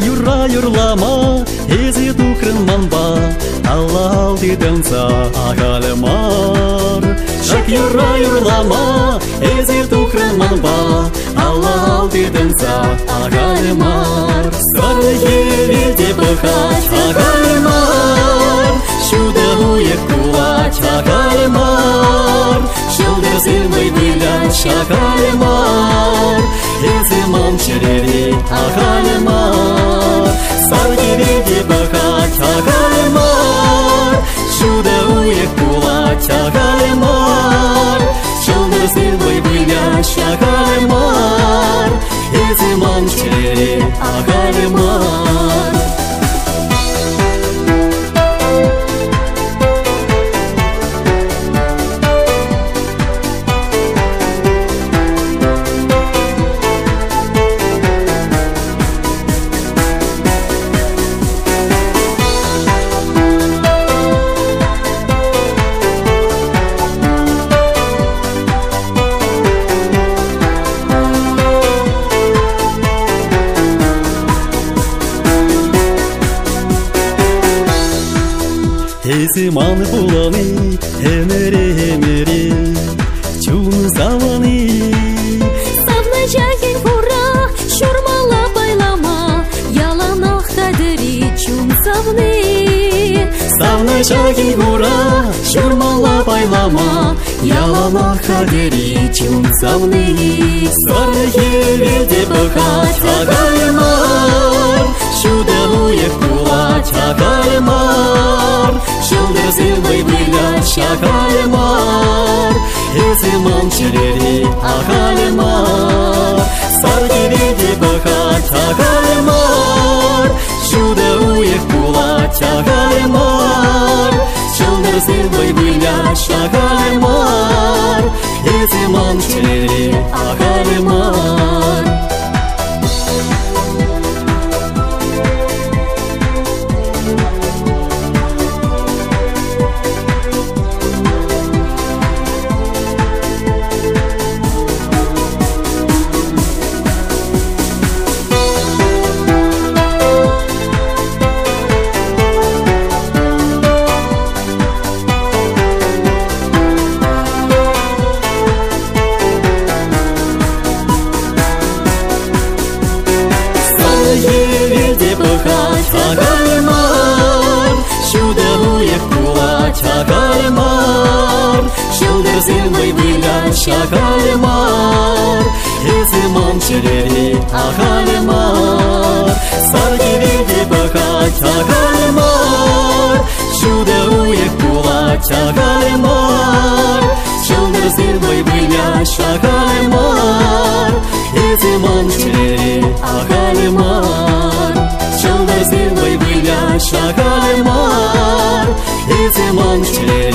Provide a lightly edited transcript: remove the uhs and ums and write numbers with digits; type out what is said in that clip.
юра юрлама, ези тухрын манба, Алла алдыдынса агалымар. Шак юра юрлама, ези тухрын манба, Алла алдыдынса агалымар. Сары елде бахать агалымар, Шуда уек кулать агалымар, Шылдыр зилмый вылять агалымар, Ези мамчерери агалымар. Сары елде бахать агалымар, Шуда уек кулать агалымар, Шылдыр зилмый вылять агалымар, Ези мамчерери агалымар. Ezi man bulani, emere, çun zavani. Savna jahin hurra, şurmala baylama, Yalana kaderi çun savni. Savna jahin hurra, şurmala baylama, Yalana kaderi çun savni. Sarı yevde bakat agalmar, Şuda uyek kulat agalmar, Şıldır zilmay vılять agalmar, Ezi mamçereri agalmar. Sarı yevde bakat agalmar, Şuda uyek kulat agalmar, Şıldır zilmay vılять agalmar, Ezi mamçereri agalmar. Yevde bakat agalmar, Şuda uyek kulat agalmar, Şıldır zilmay vılять agalmar, Ezi mamçereri agalmar. Sarı yevde bakat agalmar, Şuda uyek kulat agalmar, Şıldır zilmay vılять agalmar, Ezi mamçereri agalmar. Şıldır zilmay vılять agalmar, Ezi mamçereri